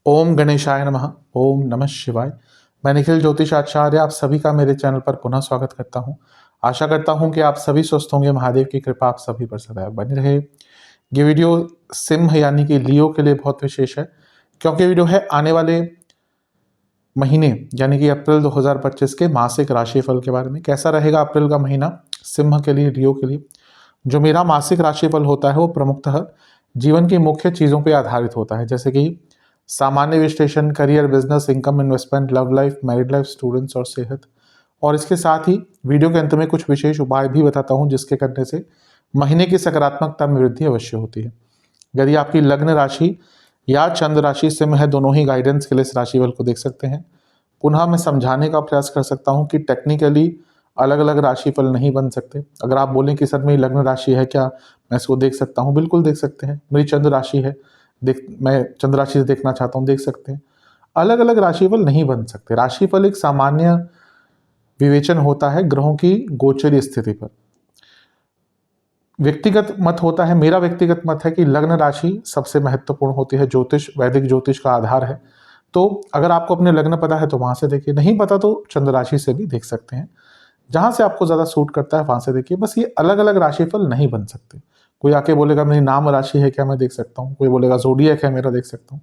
ओम गणेशाय नमः। ओम नमः शिवाय। मैं निखिल ज्योतिष आचार्य आप सभी का मेरे चैनल पर पुनः स्वागत करता हूं। आशा करता हूं कि आप सभी स्वस्थ होंगे। महादेव की कृपा आप सभी पर सदैव बनी रहे। ये वीडियो सिंह यानी कि लियो के लिए बहुत विशेष है, क्योंकि वीडियो है आने वाले महीने यानी कि अप्रैल 2025 के मासिक राशिफल के बारे में। कैसा रहेगा अप्रैल का महीना सिंह के लिए, लियो के लिए। जो मेरा मासिक राशिफल होता है वो प्रमुखतः जीवन की मुख्य चीज़ों पर आधारित होता है, जैसे कि सामान्य विश्लेषण, career, business, income, investment, love life, married life, students और सेहत। और इसके साथ ही वीडियो के अंत में कुछ विशेष उपाय भी बताता हूं, जिसके करने से महीने की सकारात्मकता में वृद्धि अवश्य होती है। यदि आपकी लग्न राशि या चंद्र राशि सिंह है, दोनों ही गाइडेंस के लिए इस राशिफल को देख सकते हैं। पुनः मैं समझाने का प्रयास कर सकता हूँ कि टेक्निकली अलग अलग राशिफल नहीं बन सकते। अगर आप बोलें कि सर मेरी लग्न राशि है, क्या मैं इसको देख सकता हूँ? बिल्कुल देख सकते हैं। मेरी चंद्र राशि है, मैं चंद्र राशि से देखना चाहता हूँ, देख सकते हैं। अलग अलग राशिफल नहीं बन सकते। राशिफल एक सामान्य विवेचन होता है ग्रहों की गोचरी स्थिति पर। व्यक्तिगत मत होता है, मेरा व्यक्तिगत मत है कि लग्न राशि सबसे महत्वपूर्ण होती है। ज्योतिष, वैदिक ज्योतिष का आधार है। तो अगर आपको अपने लग्न पता है तो वहां से देखिए, नहीं पता तो चंद्र राशि से भी देख सकते हैं। जहां से आपको ज्यादा सूट करता है वहां से देखिए। बस ये अलग अलग राशिफल नहीं बन सकते। कोई आके बोलेगा मेरी नाम राशि है, क्या मैं देख सकता हूँ? कोई बोलेगा जोडिएक है मेरा, देख सकता हूँ।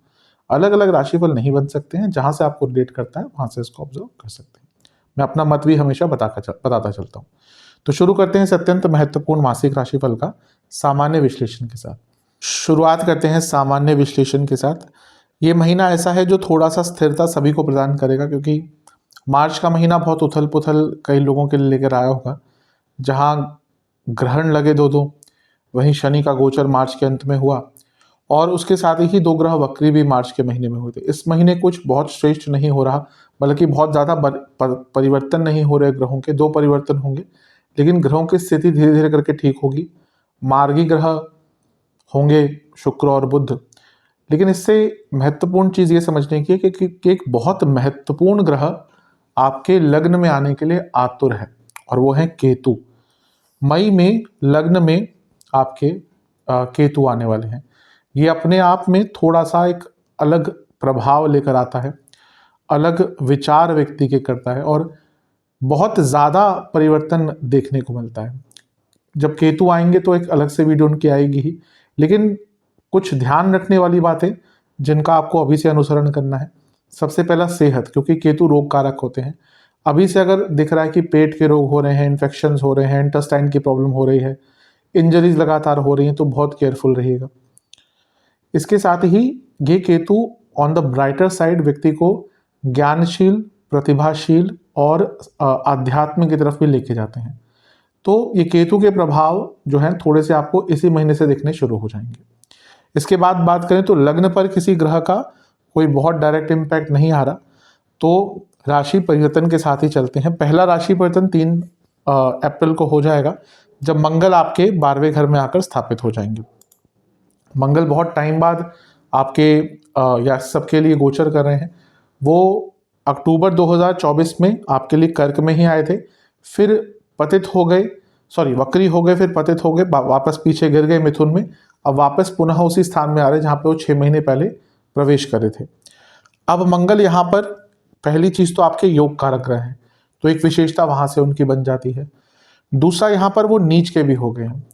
अलग अलग राशिफल नहीं बन सकते हैं। जहां से आपको रिलेट करता है वहां से इसको ऑब्जर्व कर सकते हैं। मैं अपना मत भी हमेशा बताता चलता हूँ। तो शुरू करते हैं इस अत्यंत महत्वपूर्ण मासिक राशिफल का सामान्य विश्लेषण के साथ। शुरुआत करते हैं सामान्य विश्लेषण के साथ। ये महीना ऐसा है जो थोड़ा सा स्थिरता सभी को प्रदान करेगा, क्योंकि मार्च का महीना बहुत उथल पुथल कई लोगों के लिए लेकर आया होगा। जहां ग्रहण लगे दो, वहीं शनि का गोचर मार्च के अंत में हुआ, और उसके साथ ही 2 ग्रह वक्री भी मार्च के महीने में हुए थे। इस महीने कुछ बहुत श्रेष्ठ नहीं हो रहा, बल्कि बहुत ज़्यादा परिवर्तन नहीं हो रहे ग्रहों के। 2 परिवर्तन होंगे, लेकिन ग्रहों की स्थिति धीरे धीरे करके ठीक होगी। मार्गी ग्रह होंगे शुक्र और बुध। लेकिन इससे महत्वपूर्ण चीज़ ये समझने की है कि एक बहुत महत्वपूर्ण ग्रह आपके लग्न में आने के लिए आतुर है, और वो है केतु। मई में लग्न में आपके केतु आने वाले हैं। ये अपने आप में थोड़ा सा एक अलग प्रभाव लेकर आता है, अलग विचार व्यक्ति के करता है, और बहुत ज़्यादा परिवर्तन देखने को मिलता है। जब केतु आएंगे तो एक अलग से वीडियो उनकी आएगी ही, लेकिन कुछ ध्यान रखने वाली बातें जिनका आपको अभी से अनुसरण करना है। सबसे पहला सेहत, क्योंकि केतु रोग कारक होते हैं। अभी से अगर दिख रहा है कि पेट के रोग हो रहे हैं, इन्फेक्शंस हो रहे हैं, इंटेस्टाइन की प्रॉब्लम हो रही है, इंजरीज लगातार हो रही हैं, तो बहुत केयरफुल रहिएगा। इसके साथ ही ये Ketu on the brighter side व्यक्ति को ज्ञानशील, प्रतिभाशील और आध्यात्म की तरफ भी लेके जाते हैं। तो ये केतु के प्रभाव जो हैं थोड़े से आपको इसी महीने से दिखने शुरू हो जाएंगे। इसके बाद बात करें तो लग्न पर किसी ग्रह का कोई बहुत डायरेक्ट इम्पैक्ट नहीं आ रहा, तो राशि परिवर्तन के साथ ही चलते हैं। पहला राशि परिवर्तन 3 अप्रैल को हो जाएगा, जब मंगल आपके 12वें घर में आकर स्थापित हो जाएंगे। मंगल बहुत टाइम बाद आपके या सबके लिए गोचर कर रहे हैं। वो अक्टूबर 2024 में आपके लिए कर्क में ही आए थे, फिर पतित हो गए, वक्री हो गए, फिर पतित हो गए, वापस पीछे गिर गए मिथुन में। अब वापस पुनः उसी स्थान में आ रहे जहाँ पे वो 6 महीने पहले प्रवेश करे थे। अब मंगल यहाँ पर पहली चीज तो आपके योग कारक ग्रह हैं, तो एक विशेषता वहां से उनकी बन जाती है। दूसरा, यहाँ पर वो नीच के भी हो गए हैं।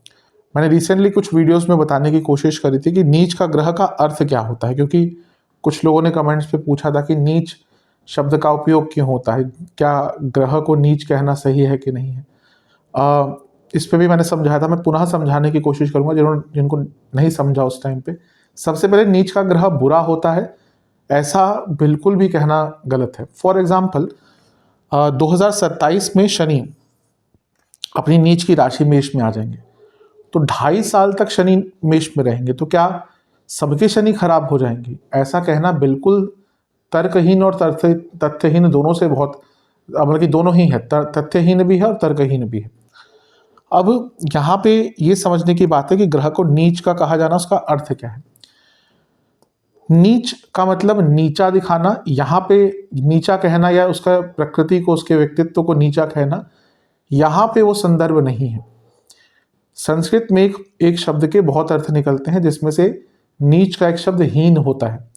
मैंने रिसेंटली कुछ वीडियोस में बताने की कोशिश करी थी कि नीच का ग्रह का अर्थ क्या होता है, क्योंकि कुछ लोगों ने कमेंट्स पे पूछा था कि नीच शब्द का उपयोग क्यों होता है, क्या ग्रह को नीच कहना सही है कि नहीं है। इस पे भी मैंने समझाया था, मैं पुनः समझाने की कोशिश करूंगा जिनको नहीं समझा उस टाइम पे। सबसे पहले, नीच का ग्रह बुरा होता है ऐसा बिल्कुल भी कहना गलत है। फॉर एग्जाम्पल 2027 में शनि अपनी नीच की राशि मेष में आ जाएंगे, तो 2.5 साल तक शनि मेष में रहेंगे, तो क्या सबके शनि खराब हो जाएंगे? ऐसा कहना बिल्कुल तर्कहीन और तथ्यहीन दोनों से बहुत, बल्कि दोनों ही है, तथ्यहीन भी है और तर्कहीन भी है। अब यहाँ पे ये समझने की बात है कि ग्रह को नीच का कहा जाना, उसका अर्थ क्या है। नीच का मतलब नीचा दिखाना। यहाँ पे नीचा कहना या उसका प्रकृति को, उसके व्यक्तित्व को नीचा कहना, यहाँ पे वो संदर्भ नहीं है। संस्कृत में एक शब्द के बहुत अर्थ निकलते हैं, जिसमें से नीच का एक शब्द हीन होता है।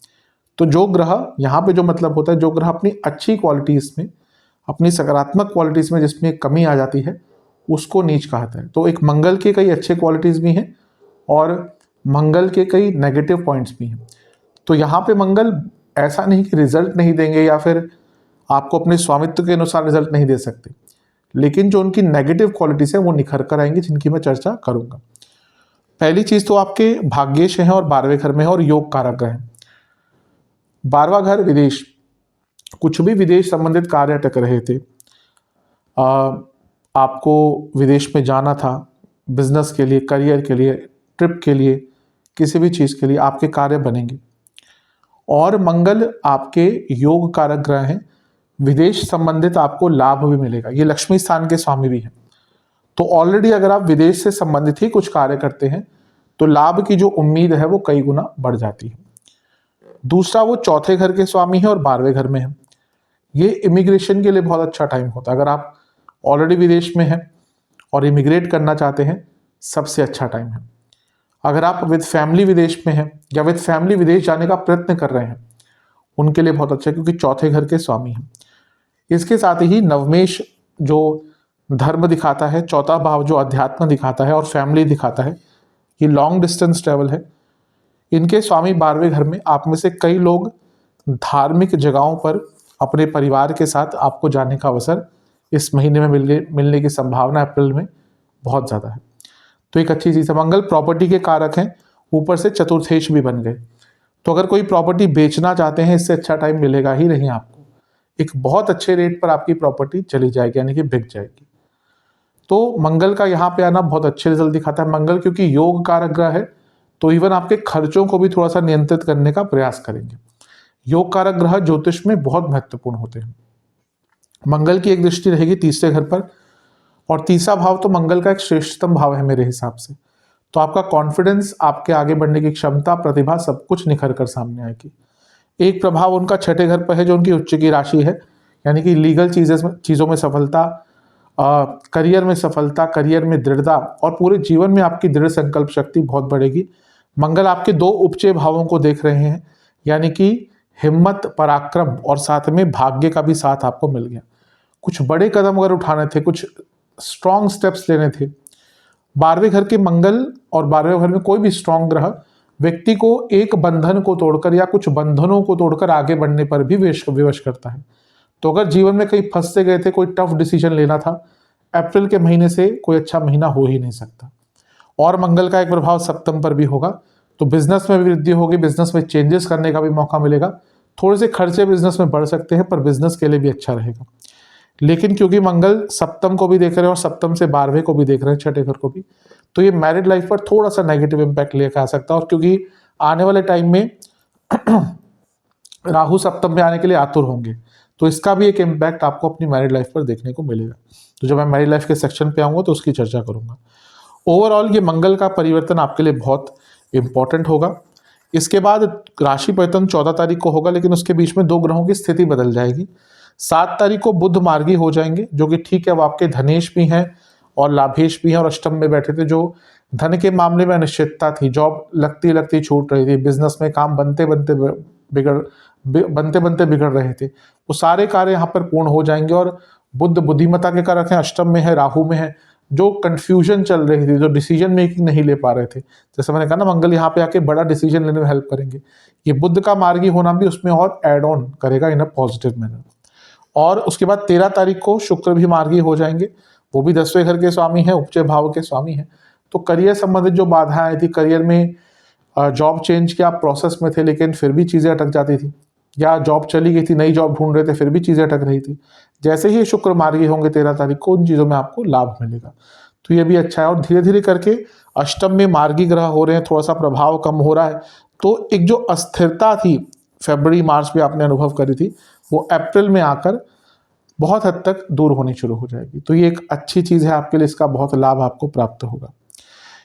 तो जो ग्रह यहाँ पे जो मतलब होता है, जो ग्रह अपनी अच्छी क्वालिटीज़ में, अपनी सकारात्मक क्वालिटीज़ में जिसमें कमी आ जाती है उसको नीच कहता है। तो एक मंगल के कई अच्छे क्वालिटीज़ भी हैं और मंगल के कई नेगेटिव पॉइंट्स भी हैं। तो यहाँ पे मंगल ऐसा नहीं कि रिजल्ट नहीं देंगे या फिर आपको अपने स्वामित्व के अनुसार रिजल्ट नहीं दे सकते, लेकिन जो उनकी नेगेटिव क्वालिटीज़ हैं वो निखर कर आएंगी, जिनकी मैं चर्चा करूँगा। पहली चीज़ तो आपके भाग्येश हैं और 12वें घर में है और योग कारक ग्रह हैं। 12वां घर विदेश, कुछ भी विदेश संबंधित कार्य अटक रहे थे, आपको विदेश में जाना था बिजनेस के लिए, करियर के लिए, ट्रिप के लिए, किसी भी चीज़ के लिए, आपके कार्य बनेंगे। और मंगल आपके योग कारक ग्रह हैं, विदेश संबंधित आपको लाभ भी मिलेगा। ये लक्ष्मी स्थान के स्वामी भी हैं। तो ऑलरेडी अगर आप विदेश से संबंधित ही कुछ कार्य करते हैं तो लाभ की जो उम्मीद है वो कई गुना बढ़ जाती है। दूसरा, वो चौथे घर के स्वामी है और 12वें घर में है। ये इमिग्रेशन के लिए बहुत अच्छा टाइम होता है। अगर आप ऑलरेडी विदेश में हैं और इमिग्रेट करना चाहते हैं, सबसे अच्छा टाइम है। अगर आप विद फैमिली विदेश में हैं या विद फैमिली विदेश जाने का प्रयत्न कर रहे हैं, उनके लिए बहुत अच्छा है, क्योंकि चौथे घर के स्वामी हैं। इसके साथ ही नवमेश जो धर्म दिखाता है, चौथा भाव जो अध्यात्म दिखाता है और फैमिली दिखाता है, ये लॉन्ग डिस्टेंस ट्रैवल है। इनके स्वामी 12वें घर में, आप में से कई लोग धार्मिक जगहों पर अपने परिवार के साथ आपको जाने का अवसर इस महीने में मिलने की संभावना अप्रैल में बहुत ज़्यादा है। तो एक अच्छी चीज़ है। मंगल प्रॉपर्टी के कारक हैं, ऊपर से चतुर्थेश भी बन गए। तो अगर कोई प्रॉपर्टी बेचना चाहते हैं, इससे अच्छा टाइम मिलेगा ही नहीं आपको। एक बहुत अच्छे रेट पर आपकी प्रॉपर्टी चली जाएगी, यानी कि बिक जाएगी। तो मंगल का यहाँ पे आना बहुत अच्छे रिजल्ट दिखाता है। मंगल क्योंकि योग कारक ग्रह है, तो इवन आपके खर्चों को भी थोड़ा सा नियंत्रित करने का प्रयास करेंगे। योग कारक ग्रह ज्योतिष में बहुत महत्वपूर्ण होते हैं। मंगल की एक दृष्टि रहेगी तीसरे घर पर, और तीसरा भाव तो मंगल का एक श्रेष्ठतम भाव है मेरे हिसाब से। तो आपका कॉन्फिडेंस, आपके आगे बढ़ने की क्षमता, प्रतिभा, सब कुछ निखर कर सामने आएगी। एक प्रभाव उनका छठे घर पर है, जो उनकी उच्च की राशि है, यानी कि लीगल चीज़ों में सफलता, करियर में सफलता, करियर में दृढ़ता और पूरे जीवन में आपकी दृढ़ संकल्प शक्ति बहुत बढ़ेगी। मंगल आपके दो उपचय भावों को देख रहे हैं, यानी कि हिम्मत, पराक्रम और साथ में भाग्य का भी साथ आपको मिल गया। कुछ बड़े कदम अगर उठाने थे, कुछ स्ट्रॉन्ग स्टेप्स लेने थे, 12वें घर के मंगल और 12वें घर में कोई भी स्ट्रॉन्ग ग्रह व्यक्ति को एक बंधन को तोड़कर या कुछ बंधनों को तोड़कर आगे बढ़ने पर भी विवश करता है। तो अगर जीवन में कहीं फंस से गए थे, कोई टफ डिसीजन लेना था, अप्रैल के महीने से कोई अच्छा महीना हो ही नहीं सकता। और मंगल का एक प्रभाव सप्तम पर भी होगा, तो बिजनेस में भी वृद्धि होगी, बिजनेस में चेंजेस करने का भी मौका मिलेगा। थोड़े से खर्चे बिजनेस में बढ़ सकते हैं, पर बिजनेस के लिए भी अच्छा रहेगा। लेकिन क्योंकि मंगल सप्तम को भी देख रहे हैं और सप्तम से 12वें को भी देख रहे हैं, छठे घर को भी, तो ये मैरिड लाइफ पर थोड़ा सा नेगेटिव इम्पैक्ट लेकर आ सकता है। और क्योंकि आने वाले टाइम में राहु सप्तम में आने के लिए आतुर होंगे, तो इसका भी एक इम्पैक्ट आपको अपनी मैरिड लाइफ पर देखने को मिलेगा। तो जब मैं मैरिड लाइफ के सेक्शन पे आऊँगा तो उसकी चर्चा करूँगा। ओवरऑल ये मंगल का परिवर्तन आपके लिए बहुत इंपॉर्टेंट होगा। इसके बाद राशि परिवर्तन 14 तारीख को होगा, लेकिन उसके बीच में दो ग्रहों की स्थिति बदल जाएगी। 7 तारीख को बुध मार्गी हो जाएंगे, जो कि ठीक है, वो आपके धनेश भी हैं और लाभेश भी हैं और अष्टम में बैठे थे। जो धन के मामले में अनिश्चितता थी, जॉब लगती छूट रही थी, बिजनेस में काम बनते बनते बिगड़ रहे थे, वो सारे कार्य यहाँ पर पूर्ण हो जाएंगे। और बुध बुद्धिमत्ता के कारक हैं, अष्टम में है, राहु में है। जो कंफ्यूजन चल रही थी, जो डिसीजन मेकिंग नहीं ले पा रहे थे, जैसे मैंने कहा ना, मंगल यहाँ पे आके बड़ा डिसीजन लेने में हेल्प करेंगे। ये बुध का मार्गी होना भी उसमें और एड ऑन करेगा इन अ पॉजिटिव मैनर। और उसके बाद 13 तारीख को शुक्र भी मार्गी हो जाएंगे, वो भी 10वें घर के स्वामी हैं, उपचय भाव के स्वामी हैं। तो करियर संबंधित जो बाधाएं आई थी, करियर में जॉब चेंज के आप प्रोसेस में थे लेकिन फिर भी चीज़ें अटक जाती थी, या जॉब चली गई थी, नई जॉब ढूंढ रहे थे फिर भी चीज़ें अटक रही थी, जैसे ही शुक्र मार्गी होंगे 13 तारीख को, उन चीज़ों में आपको लाभ मिलेगा। तो ये भी अच्छा है। और धीरे धीरे करके अष्टम में मार्गी ग्रह हो रहे हैं, थोड़ा सा प्रभाव कम हो रहा है। तो एक जो अस्थिरता थी फरवरी मार्च में आपने अनुभव करी थी, वो अप्रैल में आकर बहुत हद तक दूर होनी शुरू हो जाएगी। तो ये एक अच्छी चीज़ है आपके लिए, इसका बहुत लाभ आपको प्राप्त होगा।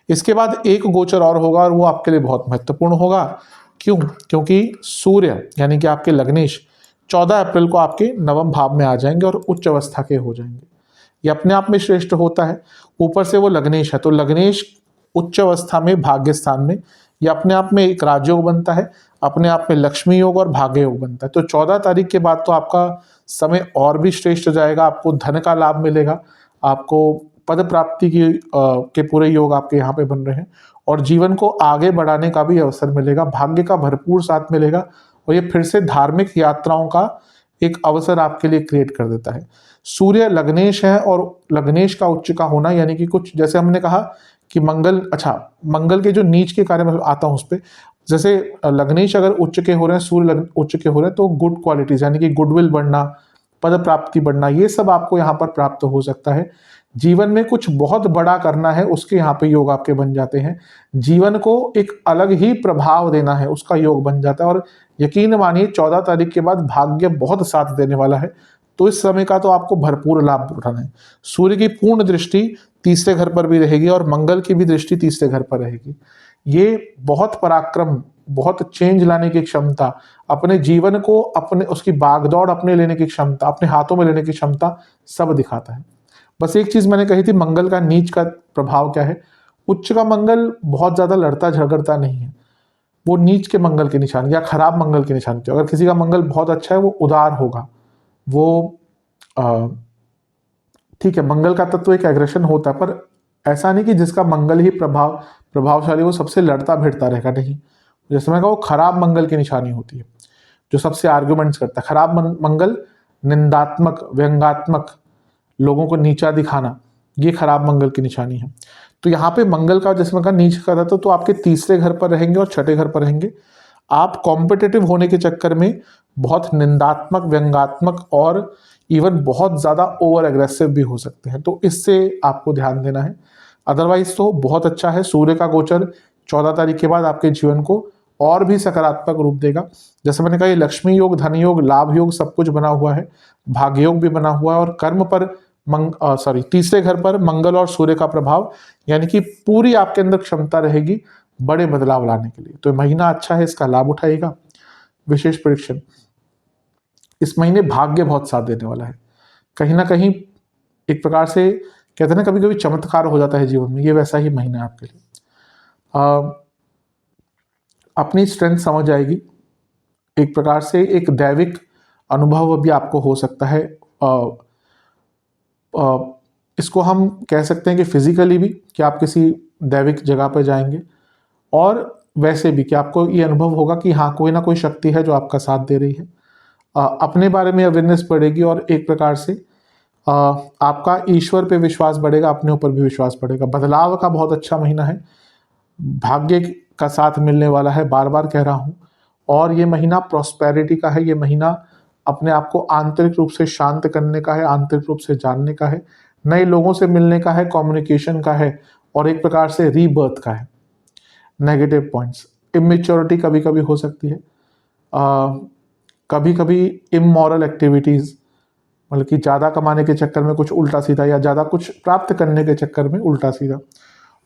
इसके बाद एक गोचर और होगा और वो आपके लिए बहुत महत्वपूर्ण होगा। क्यों? क्योंकि सूर्य यानी कि आपके लग्नेश 14 अप्रैल को आपके नवम भाव में आ जाएंगे और उच्च अवस्था के हो जाएंगे। ये अपने आप में श्रेष्ठ होता है, ऊपर से वो लग्नेश है, तो लग्नेश उच्च अवस्था में भाग्य स्थान में, ये अपने आप में एक राजयोग बनता है, अपने आप में लक्ष्मी योग और भाग्य योग बनता है। तो 14 तारीख के बाद तो आपका समय और भी श्रेष्ठ जाएगा, आपको धन का लाभ मिलेगा, आपको पद प्राप्ति के पूरे योग आपके यहाँ पे बन रहे हैं, और जीवन को आगे बढ़ाने का भी अवसर मिलेगा, भाग्य का भरपूर साथ मिलेगा, और ये फिर से धार्मिक यात्राओं का एक अवसर आपके लिए क्रिएट कर देता है। सूर्य लग्नेश है, और लग्नेश का उच्च का होना यानी कि कुछ, जैसे हमने कहा कि मंगल, अच्छा मंगल के जो नीच के कार्य में आता हूँ उस पर, जैसे लग्नेश अगर उच्च के हो रहे हैं, सूर्य उच्च के हो रहे हैं, तो गुड क्वालिटीज यानी कि गुडविल बढ़ना, पद प्राप्ति बढ़ना, ये सब आपको यहाँ पर प्राप्त हो सकता है। जीवन में कुछ बहुत बड़ा करना है, उसके यहाँ पे योग आपके बन जाते हैं। जीवन को एक अलग ही प्रभाव देना है, उसका योग बन जाता है। और यकीन मानिए 14 तारीख के बाद भाग्य बहुत साथ देने वाला है, तो इस समय का तो आपको भरपूर लाभ उठाना है। सूर्य की पूर्ण दृष्टि तीसरे घर पर भी रहेगी, और मंगल की भी दृष्टि तीसरे घर पर रहेगी। ये बहुत पराक्रम, बहुत चेंज लाने की क्षमता, अपने जीवन को अपने उसकी बागदौड़ अपने लेने की क्षमता, अपने हाथों में लेने की क्षमता सब दिखाता है। बस एक चीज मैंने कही थी, मंगल का नीच का प्रभाव क्या है। उच्च का मंगल बहुत ज्यादा लड़ता झगड़ता नहीं है, वो नीच के मंगल की निशानी या खराब मंगल की निशानी थी। अगर किसी का मंगल बहुत अच्छा है, वो उदार होगा, वो ठीक है, मंगल का तत्व एक एग्रेशन होता है, पर ऐसा नहीं कि जिसका मंगल ही प्रभावशाली वो सबसे लड़ता भिड़ता रहेगा, नहीं। जैसे मैंने कहा, वो खराब मंगल की निशानी होती है, जो सबसे आर्ग्यूमेंट्स करता है। खराब मंगल निंदात्मक, व्यंगात्मक, लोगों को नीचा दिखाना, ये खराब मंगल की निशानी है। तो यहाँ पे मंगल का, जैसे मैं कहा, नीच का था, तो आपके तीसरे घर पर रहेंगे और छठे घर पर रहेंगे। आप कॉम्पिटिटिव होने के चक्कर में बहुत निंदात्मक, व्यंगात्मक और इवन बहुत ज़्यादा ओवर एग्रेसिव भी हो सकते हैं, तो इससे आपको ध्यान देना है। अदरवाइज तो बहुत अच्छा है। सूर्य का गोचर 14 तारीख के बाद आपके जीवन को और भी सकारात्मक रूप देगा। जैसे मैंने कहा, ये लक्ष्मी योग, धन योग, लाभ योग सब कुछ बना हुआ है, भाग्य योग भी बना हुआ है, और कर्म पर तीसरे घर पर मंगल और सूर्य का प्रभाव, यानी कि पूरी आपके अंदर क्षमता रहेगी बड़े बदलाव लाने के लिए। तो महीना अच्छा है, इसका लाभ उठाएगा। विशेष प्रेडिक्शन, इस महीने भाग्य बहुत साथ देने वाला है। कहीं ना कहीं एक प्रकार से कहते हैं ना, कभी कभी चमत्कार हो जाता है जीवन में, ये वैसा ही महीना है आपके लिए। अपनी स्ट्रेंथ समझ आएगी, एक प्रकार से एक दैविक अनुभव भी आपको हो सकता है। इसको हम कह सकते हैं कि फिजिकली भी, कि आप किसी दैविक जगह पर जाएंगे, और वैसे भी कि आपको ये अनुभव होगा कि हाँ, कोई ना कोई शक्ति है जो आपका साथ दे रही है। अपने बारे में अवेयरनेस बढ़ेगी, और एक प्रकार से आपका ईश्वर पे विश्वास बढ़ेगा, अपने ऊपर भी विश्वास बढ़ेगा। बदलाव का बहुत अच्छा महीना है, भाग्य का साथ मिलने वाला है, बार बार कह रहा हूँ। और ये महीना प्रॉस्पेरिटी का है, ये महीना अपने आप को आंतरिक रूप से शांत करने का है, आंतरिक रूप से जानने का है, नए लोगों से मिलने का है, कम्युनिकेशन का है, और एक प्रकार से रीबर्थ का है। नेगेटिव पॉइंट्स, इमेच्योरिटी कभी कभी हो सकती है, कभी कभी इमोरल एक्टिविटीज़, मतलब कि ज़्यादा कमाने के चक्कर में कुछ उल्टा सीधा, या ज़्यादा कुछ प्राप्त करने के चक्कर में उल्टा सीधा,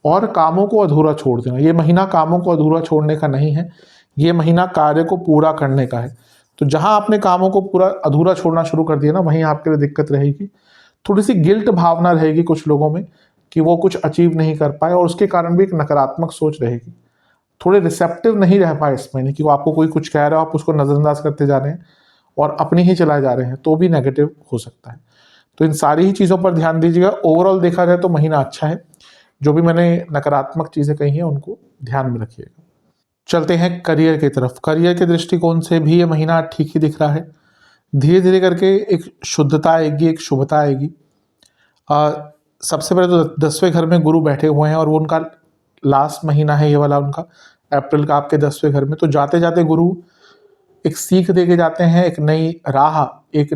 और कामों को अधूरा छोड़ देना। ये महीना कामों को अधूरा छोड़ने का नहीं है, ये महीना कार्य को पूरा करने का है। तो जहां आपने कामों को पूरा अधूरा छोड़ना शुरू कर दिया ना, वहीं आपके लिए दिक्कत रहेगी। थोड़ी सी गिल्ट भावना रहेगी कुछ लोगों में कि वो कुछ अचीव नहीं कर पाए, और उसके कारण भी एक नकारात्मक सोच रहेगी। थोड़े रिसेप्टिव नहीं रह पाए इस महीने, कि वो आपको कोई कुछ कह रहा है, आप उसको नज़रअंदाज करते जा रहे हैं और अपनी ही चलाए जा रहे हैं, तो भी नेगेटिव हो सकता है। तो इन सारी ही चीज़ों पर ध्यान दीजिएगा। ओवरऑल देखा जाए तो महीना अच्छा है, जो भी मैंने नकारात्मक चीज़ें कही हैं उनको ध्यान में रखिएगा। चलते हैं करियर की तरफ। करियर के दृष्टिकोण से भी ये महीना ठीक ही दिख रहा है। धीरे धीरे करके एक शुद्धता आएगी, एक शुभता आएगी। सबसे पहले तो 10वें घर में गुरु बैठे हुए हैं, और वो उनका लास्ट महीना है ये वाला उनका, अप्रैल का, आपके 10वें घर में। तो जाते जाते गुरु एक सीख दे के जाते हैं, एक नई राह, एक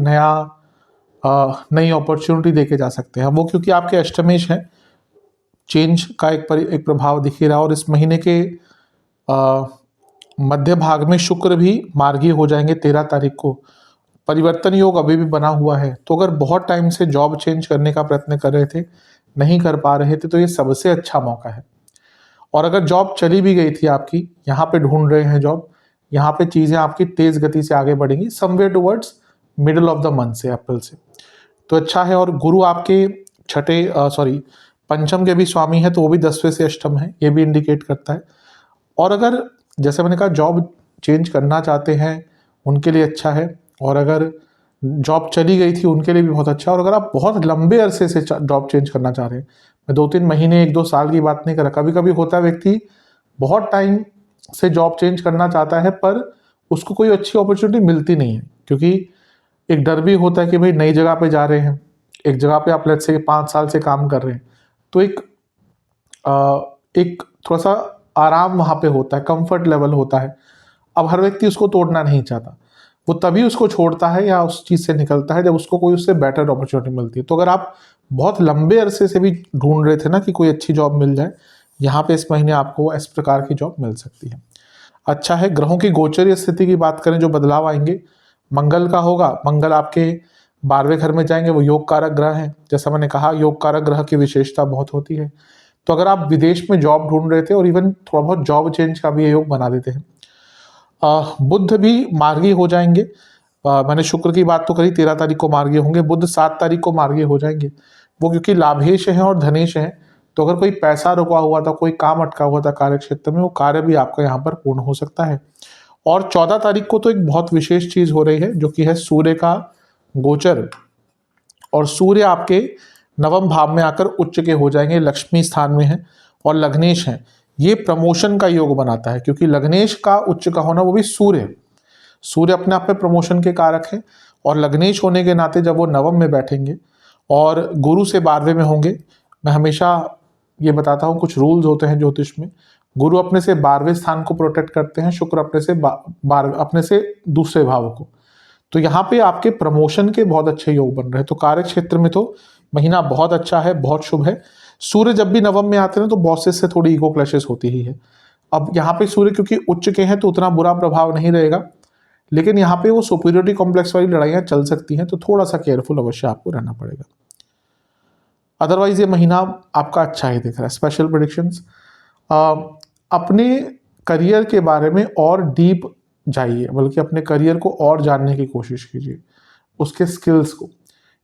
नई अपॉर्चुनिटी दे के जा सकते हैं वो, क्योंकि आपके अष्टमेश हैं। चेंज का एक प्रभाव दिख ही रहा, और इस महीने के मध्य भाग में शुक्र भी मार्गी हो जाएंगे 13 तारीख को। परिवर्तन योग अभी भी बना हुआ है, तो अगर बहुत टाइम से जॉब चेंज करने का प्रयत्न कर रहे थे, नहीं कर पा रहे थे, तो ये सबसे अच्छा मौका है। और अगर जॉब चली भी गई थी आपकी, यहाँ पे ढूंढ रहे हैं जॉब, यहाँ पे चीज़ें आपकी तेज गति से आगे बढ़ेंगी, somewhere towards middle of the month से, अप्रैल से। तो अच्छा है। और गुरु आपके पंचम के भी स्वामी है, तो वो भी 10वें से अष्टम है, ये भी इंडिकेट करता है। और अगर जैसे मैंने कहा जॉब चेंज करना चाहते हैं उनके लिए अच्छा है, और अगर जॉब चली गई थी उनके लिए भी बहुत अच्छा है। और अगर आप बहुत लंबे अरसे से जॉब चेंज करना चाह रहे हैं, मैं 2-3 महीने 1-2 साल की बात नहीं कर रहा, कभी कभी होता है व्यक्ति बहुत टाइम से जॉब चेंज करना चाहता है पर उसको कोई अच्छी अपॉर्चुनिटी मिलती नहीं है, क्योंकि एक डर भी होता है कि भाई नई जगह पे जा रहे हैं, एक जगह पे आप लेट्स से 5 साल से काम कर रहे हैं, तो एक थोड़ा सा आराम वहाँ पे होता है, कंफर्ट लेवल होता है। अब हर व्यक्ति उसको तोड़ना नहीं चाहता, वो तभी उसको छोड़ता है या उस चीज़ से निकलता है जब उसको कोई उससे बेटर अपॉर्चुनिटी मिलती है। तो अगर आप बहुत लंबे अरसे से भी ढूंढ रहे थे ना कि कोई अच्छी जॉब मिल जाए, यहाँ पे इस महीने आपको इस प्रकार की जॉब मिल सकती है। अच्छा है, ग्रहों की गोचरीय स्थिति की बात करें, जो बदलाव आएंगे मंगल का होगा। मंगल आपके 12वें घर में जाएंगे, वो योग कारक ग्रह है। जैसा मैंने कहा योग कारक ग्रह की विशेषता बहुत होती है। तो अगर आप विदेश में जॉब ढूंढ रहे थे और इवन थोड़ा बहुत जॉब चेंज का भी ये योग बना देते हैं। बुध भी मार्गी हो जाएंगे। मैंने शुक्र की बात तो करी, 13 तारीख को मार्गी होंगे। बुध 7 तारीख को मार्गी हो जाएंगे। वो क्योंकि लाभेश हैं और धनेश हैं, तो अगर कोई पैसा रुका हुआ था, कोई काम अटका हुआ था कार्य क्षेत्र में, वो कार्य भी आपका यहाँ पर पूर्ण हो सकता है। और 14 तारीख को तो एक बहुत विशेष चीज हो रही है, जो कि है सूर्य का गोचर। और सूर्य आपके नवम भाव में आकर उच्च के हो जाएंगे, लक्ष्मी स्थान में है और लग्नेश है। ये प्रमोशन का योग बनाता है, क्योंकि लग्नेश का उच्च का होना, वो भी सूर्य अपने आप में प्रमोशन के कारक है। और लग्नेश होने के नाते जब वो नवम में बैठेंगे और गुरु से 12वें में होंगे, मैं हमेशा ये बताता हूँ कुछ रूल्स होते हैं ज्योतिष में। गुरु अपने से 12वें स्थान को प्रोटेक्ट करते हैं, शुक्र अपने से दूसरे भाव को। तो यहाँ पे आपके प्रमोशन के बहुत अच्छे योग बन रहे हैं। तो कार्य क्षेत्र में तो महीना बहुत अच्छा है, बहुत शुभ है। सूर्य जब भी नवम में आते हैं तो बॉसेस से थोड़ी ईगो क्लैशेस होती ही है। अब यहाँ पे सूर्य क्योंकि उच्च के हैं तो उतना बुरा प्रभाव नहीं रहेगा, लेकिन यहाँ पे वो सुपीरियरिटी कॉम्प्लेक्स वाली लड़ाइयाँ चल सकती हैं, तो थोड़ा सा केयरफुल अवश्य आपको रहना पड़ेगा। अदरवाइज ये महीना आपका अच्छा ही दिख रहा है। स्पेशल प्रेडिक्शंस, अपने करियर के बारे में और डीप जाइए, बल्कि अपने करियर को और जानने की कोशिश कीजिए, उसके स्किल्स को।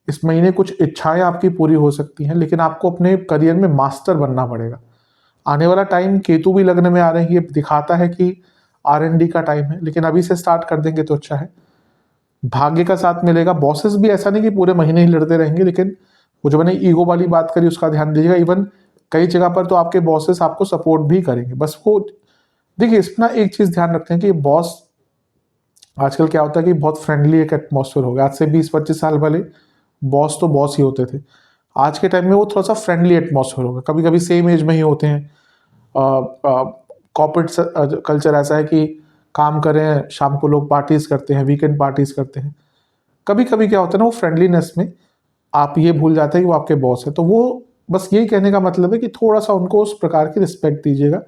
इस महीने कुछ इच्छाएं आपकी पूरी हो सकती हैं, लेकिन आपको अपने करियर में मास्टर बनना पड़ेगा। आने वाला टाइम केतु भी लग्न में आ रहे हैं, ये दिखाता है कि R&D का टाइम है, लेकिन अभी से स्टार्ट कर देंगे तो अच्छा है। भाग्य का साथ मिलेगा। बॉसेस भी ऐसा नहीं कि पूरे महीने ही लड़ते रहेंगे, लेकिन वो जो मैंने ईगो वाली बात करी उसका ध्यान दीजिएगा। इवन कई जगह पर तो आपके बॉसेस आपको सपोर्ट भी करेंगे। बस वो देखिए, इसमें एक चीज ध्यान रखते हैं कि बॉस आजकल क्या होता है कि बहुत फ्रेंडली एक एटमॉस्फेयर हो गया। आज से 20-25 साल पहले बॉस तो बॉस ही होते थे। आज के टाइम में वो थोड़ा सा फ्रेंडली एटमॉस्फेयर होगा। कभी कभी सेम एज में ही होते हैं। कॉर्पोरेट कल्चर ऐसा है कि काम करें, शाम को लोग पार्टीज करते हैं, वीकेंड पार्टीज करते हैं। कभी कभी क्या होता है ना, वो फ्रेंडलीनेस में आप ये भूल जाते हैं कि वो आपके बॉस है। तो वो बस यही कहने का मतलब है कि थोड़ा सा उनको उस प्रकार की रिस्पेक्ट दीजिएगा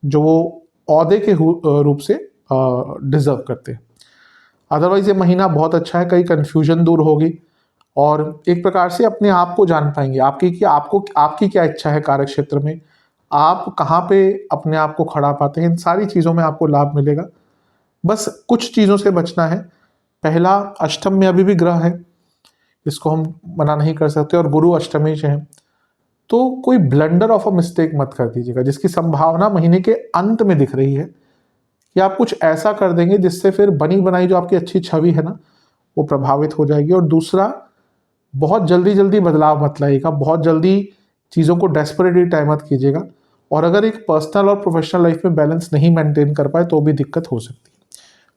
जो वो औहदे के रूप से डिजर्व करते हैं। अदरवाइज ये महीना बहुत अच्छा है, कई कन्फ्यूजन दूर होगी और एक प्रकार से अपने आप को जान पाएंगे, आपकी क्या इच्छा है कार्य क्षेत्र में, आप कहाँ पे अपने आप को खड़ा पाते हैं। इन सारी चीज़ों में आपको लाभ मिलेगा। बस कुछ चीज़ों से बचना है। पहला, अष्टम में अभी भी ग्रह है, इसको हम मना नहीं कर सकते, और गुरु अष्टमी से है, तो कोई ब्लंडर ऑफ अ मिस्टेक मत कर दीजिएगा, जिसकी संभावना महीने के अंत में दिख रही है कि आप कुछ ऐसा कर देंगे जिससे फिर बनी बनाई जो आपकी अच्छी छवि है ना, वो प्रभावित हो जाएगी। और दूसरा, बहुत जल्दी जल्दी बदलाव मत लाइएगा, बहुत जल्दी चीज़ों को डेस्परेटली टाइम मत कीजिएगा। और अगर एक पर्सनल और प्रोफेशनल लाइफ में बैलेंस नहीं मेंटेन कर पाए तो भी दिक्कत हो सकती है।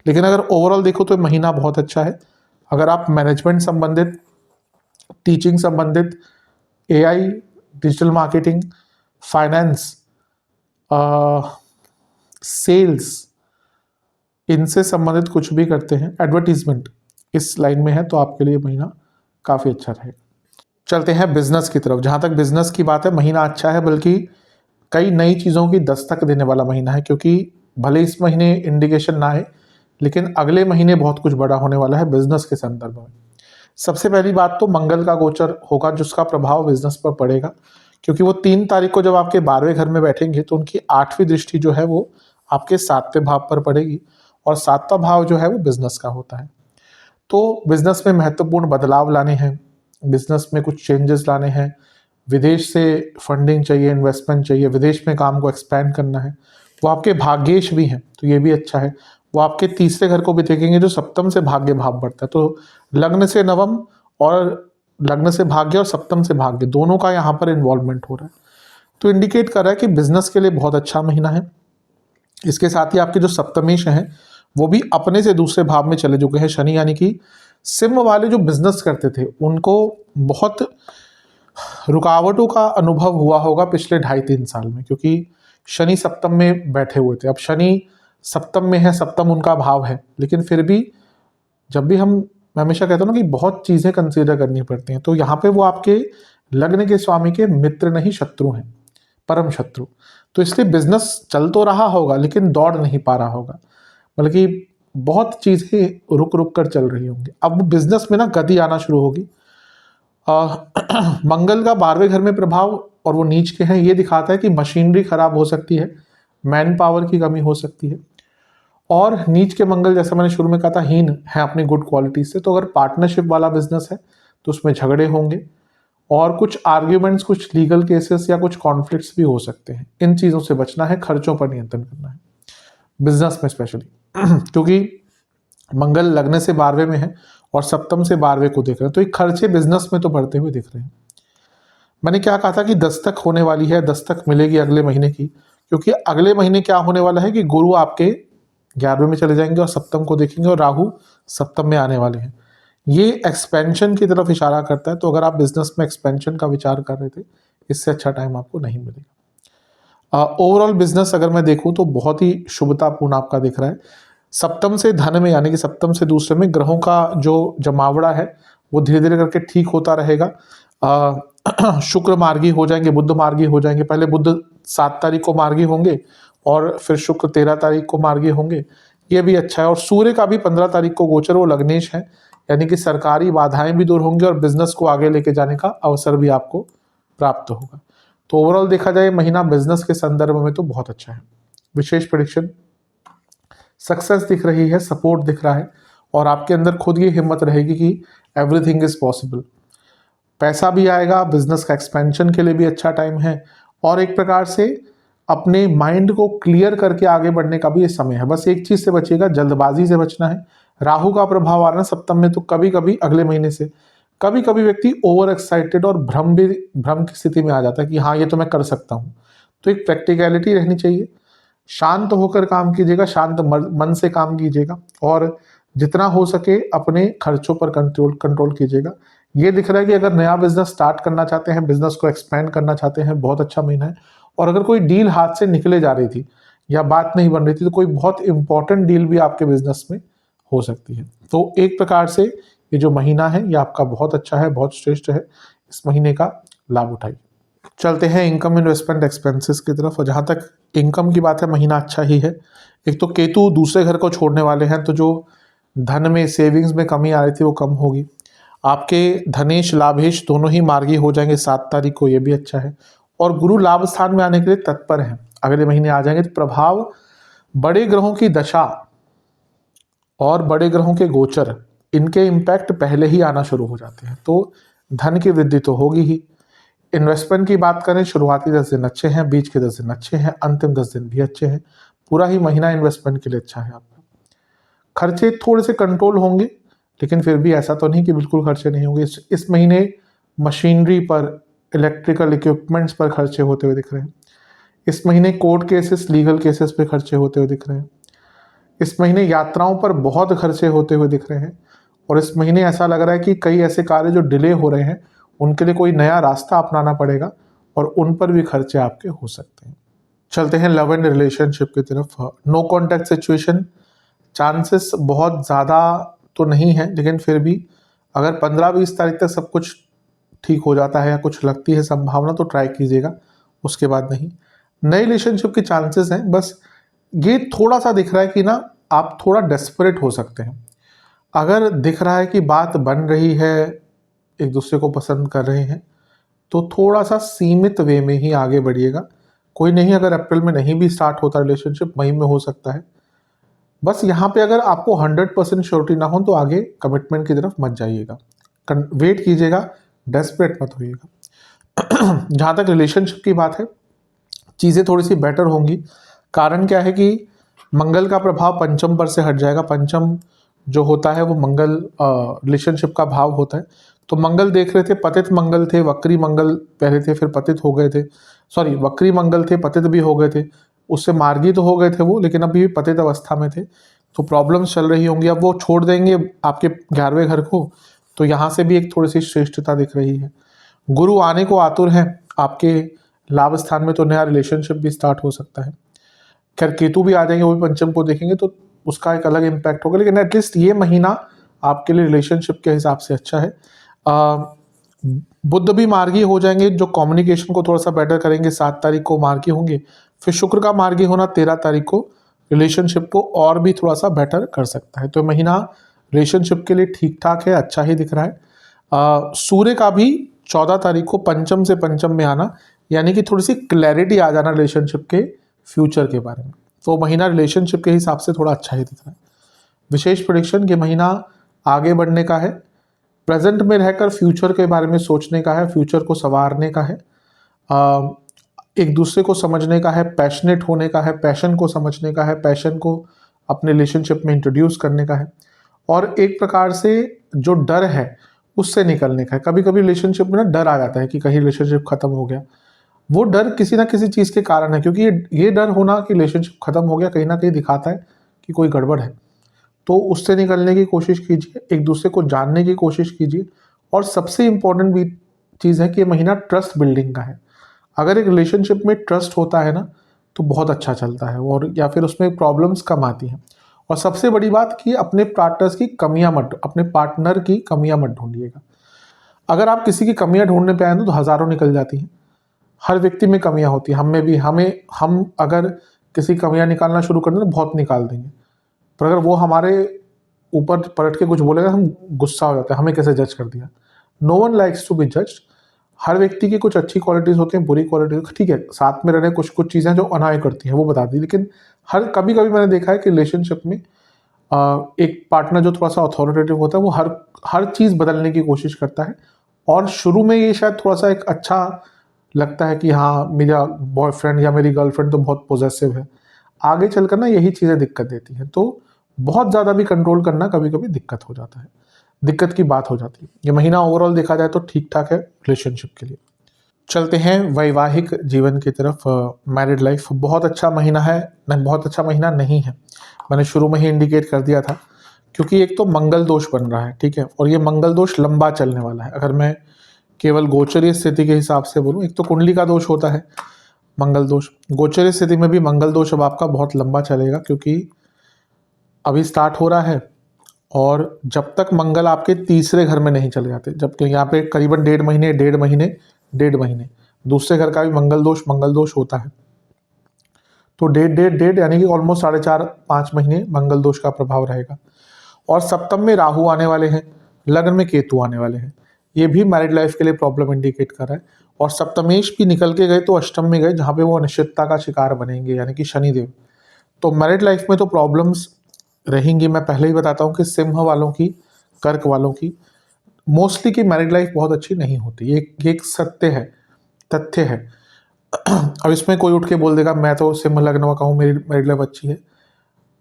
लेकिन अगर ओवरऑल देखो तो महीना बहुत अच्छा है। अगर आप मैनेजमेंट संबंधित, टीचिंग संबंधित, AI, digital marketing, finance, sales, इनसे संबंधित कुछ भी करते हैं, एडवर्टीजमेंट इस लाइन में है, तो आपके लिए महीना काफ़ी अच्छा रहेगा। चलते हैं बिजनेस की तरफ। जहाँ तक बिजनेस की बात है, महीना अच्छा है, बल्कि कई नई चीज़ों की दस्तक देने वाला महीना है। क्योंकि भले इस महीने इंडिकेशन ना आए, लेकिन अगले महीने बहुत कुछ बड़ा होने वाला है बिजनेस के संदर्भ में। सबसे पहली बात तो मंगल का गोचर होगा, जिसका प्रभाव बिजनेस पर पड़ेगा, क्योंकि वो 3 तारीख को जब आपके 12वें घर में बैठेंगे तो उनकी 8वीं दृष्टि जो है वो आपके 7वें भाव पर पड़ेगी, और 7वां भाव जो है वो बिजनेस का होता है। तो बिजनेस में महत्वपूर्ण बदलाव लाने हैं, बिजनेस में कुछ चेंजेस लाने हैं, विदेश से फंडिंग चाहिए, इन्वेस्टमेंट चाहिए, विदेश में काम को एक्सपैंड करना है, वो आपके भाग्येश भी हैं, तो ये भी अच्छा है। वो आपके तीसरे घर को भी देखेंगे जो सप्तम से भाग्य भाव बढ़ता है। तो लग्न से नवम और लग्न से भाग्य और सप्तम से भाग्य दोनों का यहाँ पर इन्वॉल्वमेंट हो रहा है, तो इंडिकेट कर रहा है कि बिजनेस के लिए बहुत अच्छा महीना है। इसके साथ ही आपके जो सप्तमेश हैं वो भी अपने से दूसरे भाव में चले चुके हैं शनि, यानी कि सिंह वाले जो बिजनेस करते थे उनको बहुत रुकावटों का अनुभव हुआ होगा पिछले 2.5-3 साल में, क्योंकि शनि सप्तम में बैठे हुए थे। अब शनि सप्तम में है, सप्तम उनका भाव है, लेकिन फिर भी जब भी मैं हमेशा कहता हूँ ना कि बहुत चीज़ें कंसीडर करनी पड़ती हैं, तो यहाँ पे वो आपके लग्न के स्वामी के मित्र नहीं शत्रु हैं, परम शत्रु। तो इसलिए बिजनेस चल तो रहा होगा लेकिन दौड़ नहीं पा रहा होगा, बल्कि बहुत चीज़ें रुक रुक कर चल रही होंगी। अब बिजनेस में ना गति आना शुरू होगी। मंगल का 12वें घर में प्रभाव और वो नीच के हैं, ये दिखाता है कि मशीनरी खराब हो सकती है, मैन पावर की कमी हो सकती है। और नीच के मंगल, जैसा मैंने शुरू में कहा था, हीन है अपनी गुड क्वालिटी से। तो अगर पार्टनरशिप वाला बिजनेस है तो उसमें झगड़े होंगे और कुछ आर्ग्यूमेंट्स, कुछ लीगल केसेस या कुछ कॉन्फ्लिक्ट्स भी हो सकते हैं। इन चीज़ों से बचना है, खर्चों पर नियंत्रण करना है बिजनेस में स्पेशली क्योंकि मंगल लग्न से 12वें में है और सप्तम से 12वें को देख रहे हैं, तो ये खर्चे बिजनेस में तो बढ़ते हुए दिख रहे हैं। मैंने क्या कहा था कि दस्तक होने वाली है, दस्तक मिलेगी अगले महीने की, क्योंकि अगले महीने क्या होने वाला है कि गुरु आपके 11वें में चले जाएंगे और सप्तम को देखेंगे और राहु सप्तम में आने वाले हैं। ये एक्सपेंशन की तरफ इशारा करता है। तो अगर आप बिजनेस में एक्सपेंशन का विचार कर रहे थे, इससे अच्छा टाइम आपको नहीं मिलेगा। ओवरऑल बिजनेस अगर मैं देखूं तो बहुत ही शुभतापूर्ण आपका दिख रहा है। सप्तम से धन में, यानी कि सप्तम से दूसरे में ग्रहों का जो जमावड़ा है वो धीरे धीरे करके ठीक होता रहेगा। शुक्र मार्गी हो जाएंगे, बुध मार्गी हो जाएंगे। पहले बुध 7 तारीख को मार्गी होंगे और फिर शुक्र 13 तारीख को मार्गी होंगे, ये भी अच्छा है। और सूर्य का भी 15 तारीख को गोचर, वो लग्नेश है, यानी कि सरकारी बाधाएं भी दूर होंगी और बिजनेस को आगे लेके जाने का अवसर भी आपको प्राप्त होगा। तो ओवरऑल देखा जाए महीना बिजनेस के संदर्भ में तो बहुत अच्छा है। विशेष प्रेडिक्शन, सक्सेस दिख रही है, सपोर्ट दिख रहा है और आपके अंदर खुद ये हिम्मत रहेगी कि एवरीथिंग इज पॉसिबल। पैसा भी आएगा, बिजनेस का एक्सपेंशन के लिए भी अच्छा टाइम है और एक प्रकार से अपने माइंड को क्लियर करके आगे बढ़ने का भी ये समय है। बस एक चीज से बचिएगा, जल्दबाजी से बचना है। राहु का प्रभाव आ रहा है सप्तम में, तो कभी कभी अगले महीने से कभी कभी व्यक्ति ओवर एक्साइटेड और भ्रम की स्थिति में आ जाता है कि हाँ ये तो मैं कर सकता हूँ। तो एक प्रैक्टिकलिटी रहनी चाहिए, शांत होकर काम कीजिएगा, शांत मन से काम कीजिएगा और जितना हो सके अपने खर्चों पर कंट्रोल कीजिएगा। ये दिख रहा है कि अगर नया बिजनेस स्टार्ट करना चाहते हैं, बिजनेस को एक्सपेंड करना चाहते हैं, बहुत अच्छा महीना है। और अगर कोई डील हाथ से निकले जा रही थी या बात नहीं बन रही थी, तो कोई बहुत इंपॉर्टेंट डील भी आपके बिजनेस में हो सकती है। तो एक प्रकार से ये जो महीना है ये आपका बहुत अच्छा है, बहुत श्रेष्ठ है। इस महीने का लाभ उठाइए। चलते हैं इनकम, इन्वेस्टमेंट, एक्सपेंसेस की तरफ। और जहाँ तक इनकम की बात है, महीना अच्छा ही है। एक तो केतु दूसरे घर को छोड़ने वाले हैं, तो जो धन में, सेविंग्स में कमी आ रही थी वो कम होगी। आपके धनेश लाभेश दोनों ही मार्गी हो जाएंगे 7 तारीख को, ये भी अच्छा है। और गुरु लाभ स्थान में आने के लिए तत्पर हैं, अगले महीने आ जाएंगे। तो प्रभाव बड़े ग्रहों की दशा और बड़े ग्रहों के गोचर, इनके इम्पैक्ट पहले ही आना शुरू हो जाते हैं, तो धन की वृद्धि तो होगी ही। इन्वेस्टमेंट की बात करें, शुरुआती 10 दिन अच्छे हैं, बीच के 10 दिन अच्छे हैं, अंतिम 10 दिन भी अच्छे हैं। पूरा ही महीना इन्वेस्टमेंट के लिए अच्छा है आपका। खर्चे थोड़े से कंट्रोल होंगे, लेकिन फिर भी ऐसा तो नहीं कि बिल्कुल खर्चे नहीं होंगे। इस महीने मशीनरी पर, इलेक्ट्रिकल इक्विपमेंट्स पर खर्चे होते हुए दिख रहे हैं। इस महीने कोर्ट केसेस, लीगल केसेस पे खर्चे होते हुए दिख रहे हैं। इस महीने यात्राओं पर बहुत खर्चे होते हुए दिख रहे हैं। और इस महीने ऐसा लग रहा है कि कई ऐसे कार्य जो डिले हो रहे हैं उनके लिए कोई नया रास्ता अपनाना पड़ेगा और उन पर भी खर्चे आपके हो सकते हैं। चलते हैं लव एंड रिलेशनशिप की तरफ। नो कॉन्टैक्ट सिचुएशन, चांसेस बहुत ज़्यादा तो नहीं है, लेकिन फिर भी अगर 15-20 तारीख तक सब कुछ ठीक हो जाता है या कुछ लगती है संभावना, तो ट्राई कीजिएगा, उसके बाद नहीं। नए रिलेशनशिप के चांसेस हैं, बस ये थोड़ा सा दिख रहा है कि ना आप थोड़ा डेस्परेट हो सकते हैं। अगर दिख रहा है कि बात बन रही है, एक दूसरे को पसंद कर रहे हैं, तो थोड़ा सा सीमित वे में ही आगे बढ़िएगा। कोई नहीं, अगर अप्रैल में नहीं भी स्टार्ट होता रिलेशनशिप, मई में हो सकता है। बस यहाँ पे अगर आपको 100% श्योरिटी ना हो तो आगे कमिटमेंट की तरफ मत जाइएगा, वेट कीजिएगा, डेस्परेट मत होइएगा। जहाँ तक रिलेशनशिप की बात है, चीज़ें थोड़ी सी बेटर होंगी। कारण क्या है कि मंगल का प्रभाव पंचम पर से हट जाएगा। पंचम जो होता है वो मंगल रिलेशनशिप का भाव होता है। तो मंगल देख रहे थे, पतित मंगल थे, वक्री मंगल पहले थे, फिर पतित हो गए थे, सॉरी वक्री मंगल थे, पतित भी हो गए थे, उससे मार्गी तो हो गए थे वो, लेकिन अभी भी पतित अवस्था में थे, तो प्रॉब्लम्स चल रही होंगी। अब वो छोड़ देंगे आपके 11वें घर को, तो यहाँ से भी एक थोड़ी सी श्रेष्ठता दिख रही है। गुरु आने को आतुर हैं आपके लाभ स्थान में, तो नया रिलेशनशिप भी स्टार्ट हो सकता है। खैर केतु भी आ जाएंगे, वो भी पंचम को देखेंगे तो उसका एक अलग इम्पैक्ट होगा, लेकिन एटलीस्ट ये महीना आपके लिए रिलेशनशिप के हिसाब से अच्छा है। बुध भी मार्गी हो जाएंगे, जो कम्युनिकेशन को थोड़ा सा बेटर करेंगे, 7 तारीख को मार्गी होंगे। फिर शुक्र का मार्गी होना 13 तारीख को रिलेशनशिप को और भी थोड़ा सा बेटर कर सकता है। तो महीना रिलेशनशिप के लिए ठीक ठाक है, अच्छा ही दिख रहा है। सूर्य का भी 14 तारीख को पंचम से पंचम में आना, यानी कि थोड़ी सी क्लैरिटी आ जाना रिलेशनशिप के फ्यूचर के बारे में। तो महीना रिलेशनशिप के हिसाब से थोड़ा अच्छा ही दिख रहा है। विशेष प्रेडिक्शन, ये महीना आगे बढ़ने का है, प्रेजेंट में रहकर फ्यूचर के बारे में सोचने का है, फ्यूचर को संवारने का है, एक दूसरे को समझने का है, पैशनेट होने का है, पैशन को समझने का है, पैशन को अपने रिलेशनशिप में इंट्रोड्यूस करने का है, और एक प्रकार से जो डर है उससे निकलने का है। कभी कभी रिलेशनशिप में ना डर आ जाता है कि कहीं रिलेशनशिप खत्म हो गया, वो डर किसी ना किसी चीज़ के कारण है, क्योंकि ये डर होना कि रिलेशनशिप खत्म हो गया कहीं ना कहीं दिखाता है कि कोई गड़बड़ है। तो उससे निकलने की कोशिश कीजिए, एक दूसरे को जानने की कोशिश कीजिए, और सबसे इम्पोर्टेंट भी चीज़ है कि ये महीना ट्रस्ट बिल्डिंग का है। अगर एक रिलेशनशिप में ट्रस्ट होता है ना तो बहुत अच्छा चलता है, और या फिर उसमें प्रॉब्लम्स कम आती हैं। और सबसे बड़ी बात कि अपने पार्टनर्स की कमियां मत अपने पार्टनर की कमियां मत ढूंढिएगा। अगर आप किसी की कमियां ढूंढने पे आए ना तो हज़ारों निकल जाती हैं। हर व्यक्ति में कमियां होती हैं, हम में भी। हम अगर किसी कमियां निकालना शुरू कर दें तो बहुत निकाल देंगे, पर अगर वो हमारे ऊपर पलट के कुछ बोलेगा हम गुस्सा हो जाता है, हमें कैसे जज कर दिया। No one likes to be judged. हर व्यक्ति की कुछ अच्छी क्वालिटीज़ होती हैं, बुरी क्वालिटीज, ठीक है, साथ में रहने कुछ कुछ चीज़ें जो अनाय करती हैं वो बता दी, लेकिन कभी कभी मैंने देखा है कि रिलेशनशिप में एक पार्टनर जो थोड़ा सा अथॉरिटेटिव होता है वो हर चीज़ बदलने की कोशिश करता है, और शुरू में ये शायद थोड़ा सा एक अच्छा लगता है कि हाँ मेरा बॉयफ्रेंड या मेरी गर्लफ्रेंड तो बहुत पॉजेसिव है, आगे चलकर ना यही चीज़ें दिक्कत देती हैं। तो बहुत ज़्यादा भी कंट्रोल करना कभी कभी दिक्कत हो जाता है, दिक्कत की बात हो जाती है। ये महीना ओवरऑल देखा जाए तो ठीक ठाक है रिलेशनशिप के लिए। चलते हैं वैवाहिक जीवन की तरफ। मैरिड लाइफ बहुत अच्छा महीना है, नहीं बहुत अच्छा महीना नहीं है, मैंने शुरू में ही इंडिकेट कर दिया था, क्योंकि एक तो मंगल दोष बन रहा है, ठीक है, और ये मंगल दोष लंबा चलने वाला है। अगर मैं केवल गोचरीय स्थिति के हिसाब से बोलूँ, एक तो कुंडली का दोष होता है मंगल दोष, गोचरीय स्थिति में भी मंगल दोष अब आपका बहुत लंबा चलेगा, क्योंकि अभी स्टार्ट हो रहा है, और जब तक मंगल आपके तीसरे घर में नहीं चले जाते, जबकि यहाँ पे करीबन 1.5 महीने दूसरे घर का भी मंगल दोष होता है, तो डेढ़ यानी कि ऑलमोस्ट 4.5-5 महीने मंगल दोष का प्रभाव रहेगा। और सप्तम में राहु आने वाले हैं, लग्न में केतु आने वाले हैं, ये भी मैरिड लाइफ के लिए प्रॉब्लम इंडिकेट कर रहा है। और सप्तमेश भी निकल के गए तो अष्टम में गए, जहाँ पे वो अनिश्चितता का शिकार बनेंगे, यानी कि शनिदेव। तो मैरिड लाइफ में तो प्रॉब्लम्स रहेंगी। मैं पहले ही बताता हूँ कि सिंह वालों की, कर्क वालों की मोस्टली की मैरिड लाइफ बहुत अच्छी नहीं होती, ये एक सत्य है, तथ्य है। अब इसमें कोई उठ के बोल देगा मैं तो सिंह लग्न का हूँ, मेरी मैरिड लाइफ अच्छी है।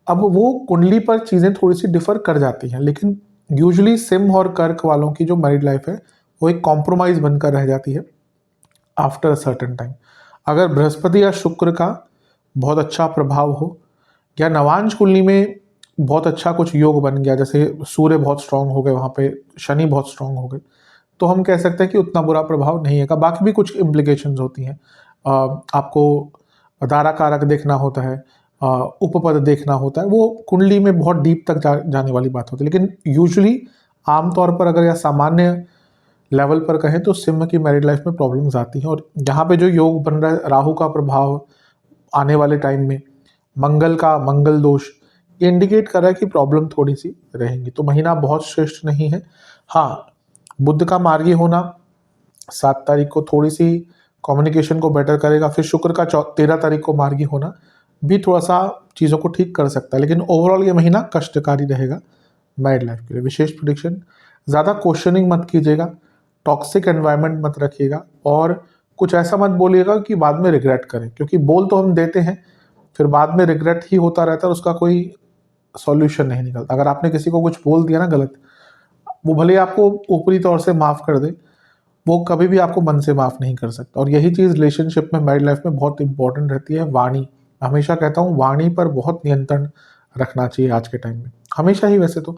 अब वो कुंडली पर चीज़ें थोड़ी सी डिफर कर जाती हैं, लेकिन यूजुअली सिंह और कर्क वालों की जो मैरिड लाइफ है वो एक कॉम्प्रोमाइज़ बनकर रह जाती है आफ्टर अ सर्टेन टाइम। अगर बृहस्पति या शुक्र का बहुत अच्छा प्रभाव हो, या नवांश कुंडली में बहुत अच्छा कुछ योग बन गया, जैसे सूर्य बहुत स्ट्रांग हो गए, वहाँ पे शनि बहुत स्ट्रांग हो गए, तो हम कह सकते हैं कि उतना बुरा प्रभाव नहीं है। बाकी भी कुछ इम्प्लीकेशंस होती हैं, आपको दारा कारक देखना होता है, उपपद देखना होता है, वो कुंडली में बहुत डीप तक जाने वाली बात होती है। लेकिन यूजुअली आमतौर पर अगर या सामान्य लेवल पर कहें तो सिंह की मैरिड लाइफ में प्रॉब्लम्स आती हैं। और यहाँ पे जो योग बन रहा है, राहु का प्रभाव आने वाले टाइम में, मंगल दोष, ये इंडिकेट कर रहा है कि प्रॉब्लम थोड़ी सी रहेंगी। तो महीना बहुत श्रेष्ठ नहीं है। हाँ, बुध का मार्गी होना 7 तारीख को थोड़ी सी कम्युनिकेशन को बेटर करेगा, फिर शुक्र का 13 तारीख को मार्गी होना भी थोड़ा सा चीज़ों को ठीक कर सकता है, लेकिन ओवरऑल ये महीना कष्टकारी रहेगा मैरिड लाइफ के लिए। विशेष प्रेडिक्शन, ज़्यादा क्वेश्चनिंग मत कीजिएगा, टॉक्सिक एनवायरनमेंट मत रखिएगा, और कुछ ऐसा मत बोलिएगा कि बाद में रिग्रेट करें, क्योंकि बोल तो हम देते हैं फिर बाद में रिग्रेट ही होता रहता है, उसका कोई सॉल्यूशन नहीं निकलता। अगर आपने किसी को कुछ बोल दिया ना गलत, वो भले ही आपको ऊपरी तौर से माफ़ कर दे, वो कभी भी आपको मन से माफ़ नहीं कर सकता। और यही चीज़ रिलेशनशिप में, मैरिड लाइफ में बहुत इंपॉर्टेंट रहती है, वाणी। हमेशा कहता हूँ वाणी पर बहुत नियंत्रण रखना चाहिए आज के टाइम में, हमेशा ही। वैसे तो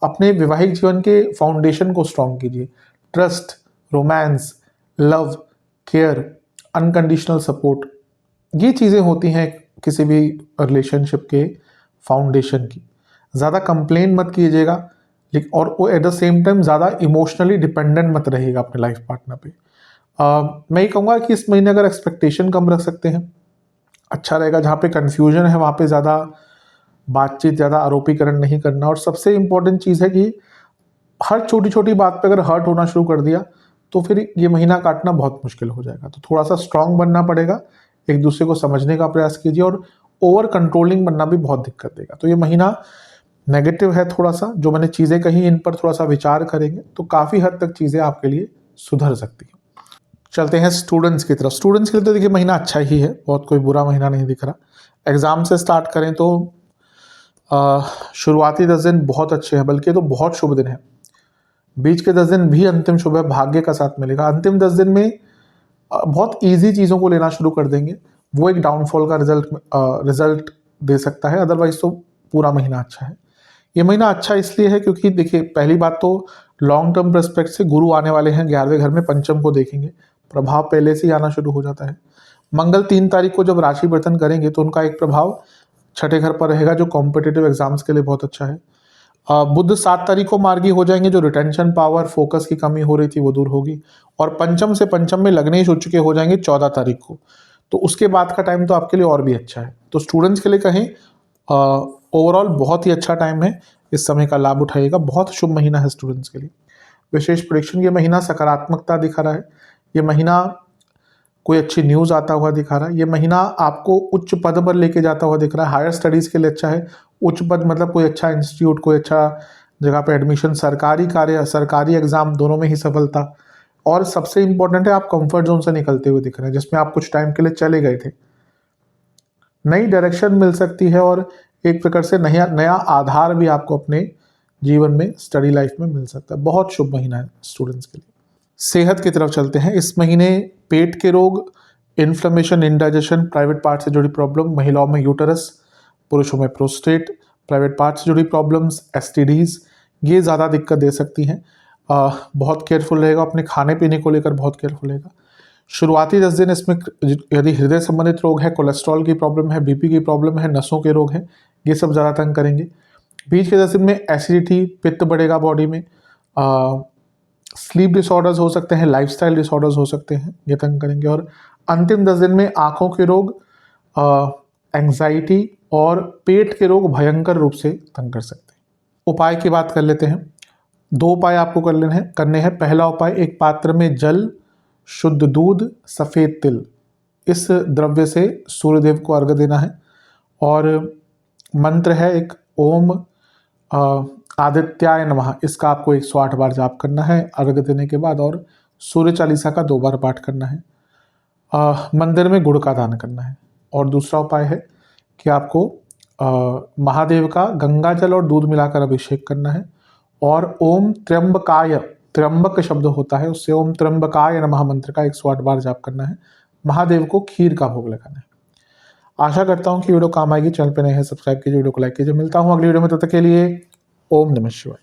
अपने वैवाहिक जीवन के फाउंडेशन को स्ट्रॉन्ग कीजिए। Trust, romance, love, care, unconditional support, ये चीज़ें होती हैं किसी भी रिलेशनशिप के फाउंडेशन की। ज़्यादा कंप्लेन मत कीजिएगा, लेकिन और एट द सेम टाइम ज़्यादा इमोशनली डिपेंडेंट मत रहिएगा अपने लाइफ पार्टनर पे। मैं ये कहूँगा कि इस महीने अगर एक्सपेक्टेशन कम रख सकते हैं, अच्छा रहेगा। जहाँ पे कन्फ्यूजन है वहाँ पे ज़्यादा बातचीत, ज़्यादा आरोपीकरण नहीं करना। और सबसे इम्पोर्टेंट चीज़ है कि हर छोटी छोटी बात पे अगर हर्ट होना शुरू कर दिया तो फिर ये महीना काटना बहुत मुश्किल हो जाएगा। तो थोड़ा सा स्ट्रांग बनना पड़ेगा, एक दूसरे को समझने का प्रयास कीजिए, और ओवर कंट्रोलिंग बनना भी बहुत दिक्कत देगा। तो ये महीना नेगेटिव है थोड़ा सा, जो मैंने चीज़ें कही इन पर थोड़ा सा विचार करेंगे तो काफ़ी हद तक चीज़ें आपके लिए सुधर सकती हैं। चलते हैं स्टूडेंट्स की तरफ। स्टूडेंट्स के लिए तो देखिए महीना अच्छा ही है, बहुत कोई बुरा महीना नहीं दिख रहा। एग्ज़ाम से स्टार्ट करें तो शुरुआती 10 दिन बहुत अच्छे हैं, बल्कि तो बहुत शुभ दिन है। बीच के 10 दिन भी अंतिम शुभ है, भाग्य का साथ मिलेगा। अंतिम 10 दिन में बहुत ईजी चीज़ों को लेना शुरू कर देंगे, वो एक डाउनफॉल का रिजल्ट दे सकता है। अदरवाइज तो पूरा महीना अच्छा है। ये महीना अच्छा इसलिए है क्योंकि देखिए पहली बात तो लॉन्ग टर्म पर्सपेक्ट से गुरु आने वाले हैं 11वें घर में, पंचम को देखेंगे, प्रभाव पहले से ही आना शुरू हो जाता है। मंगल 3 तारीख को जब राशि परिवर्तन करेंगे तो उनका एक प्रभाव छठे घर पर रहेगा, जो कॉम्पिटिटिव एग्जाम्स के लिए बहुत अच्छा है। बुध 7 तारीख को मार्गी हो जाएंगे, जो रिटेंशन पावर, फोकस की कमी हो रही थी वो दूर होगी। और पंचम से पंचम में लग्नेश उच्च के हो जाएंगे 14 तारीख को, तो उसके बाद का टाइम तो आपके लिए और भी अच्छा है। तो स्टूडेंट्स के लिए कहें ओवरऑल बहुत ही अच्छा टाइम है, इस समय का लाभ उठाइएगा। बहुत शुभ महीना है स्टूडेंट्स के लिए। विशेष प्रेडिक्शन, ये महीना सकारात्मकता दिखा रहा है, ये महीना कोई अच्छी न्यूज़ आता हुआ दिखा रहा है, ये महीना आपको उच्च पद पर लेके जाता हुआ दिख रहा है। हायर स्टडीज़ के लिए अच्छा है। उच्च पद मतलब कोई अच्छा इंस्टीट्यूट, कोई अच्छा जगह पे एडमिशन, सरकारी कार्य, सरकारी एग्जाम, दोनों में ही सफलता। और सबसे इंपॉर्टेंट है, आप कंफर्ट जोन से निकलते हुए दिख रहे हैं, जिसमें आप कुछ टाइम के लिए चले गए थे। नई डायरेक्शन मिल सकती है और एक प्रकार से नया नया आधार भी आपको अपने जीवन में, स्टडी लाइफ में मिल सकता है। बहुत शुभ महीना है स्टूडेंट्स के लिए। सेहत की तरफ चलते हैं। इस महीने पेट के रोग, इन्फ्लेमेशन, इंडाइजेशन, प्राइवेट पार्ट से जुड़ी प्रॉब्लम, महिलाओं में यूटरस, पुरुषों में प्रोस्टेट, प्राइवेट पार्ट से जुड़ी प्रॉब्लम्स, एसटीडीज, ये ज़्यादा दिक्कत दे सकती हैं। बहुत केयरफुल रहेगा, अपने खाने पीने को लेकर बहुत केयरफुल रहेगा। शुरुआती 10 दिन इसमें यदि हृदय संबंधित रोग है, कोलेस्ट्रॉल की प्रॉब्लम है, बीपी की प्रॉब्लम है, नसों के रोग हैं, ये सब ज़्यादा तंग करेंगे। बीच के 10 दिन में एसिडिटी, पित्त बढ़ेगा बॉडी में, स्लीप डिसऑर्डर्स हो सकते हैं, लाइफस्टाइल डिसऑर्डर्स हो सकते हैं, ये तंग करेंगे। और अंतिम 10 दिन में आँखों के रोग, एंग्जाइटी और पेट के रोग भयंकर रूप से तंग कर सकते हैं। उपाय की बात कर लेते हैं। 2 उपाय आपको करने हैं। पहला उपाय, एक पात्र में जल, शुद्ध दूध, सफ़ेद तिल, इस द्रव्य से सूर्यदेव को अर्घ्य देना है। और मंत्र है एक, ओम आदित्याय नमः, इसका आपको 108 बार जाप करना है अर्घ्य देने के बाद। और सूर्य चालीसा का 2 बार पाठ करना है। मंदिर में गुड़ का दान करना है। और दूसरा उपाय है कि आपको महादेव का गंगा जल और दूध मिलाकर अभिषेक करना है। और ओम त्र्यंबकाय, त्र्यंबक शब्द होता है, उससे ओम त्र्यंबकाय नमः मंत्र का 108 बार जाप करना है। महादेव को खीर का भोग लगाना है। आशा करता हूँ कि वीडियो काम आएगी। चैनल पे नए हैं सब्सक्राइब कीजिए, वीडियो को लाइक कीजिए। मिलता हूँ अगली वीडियो में, तब तक के लिए ओम नमः शिवाय।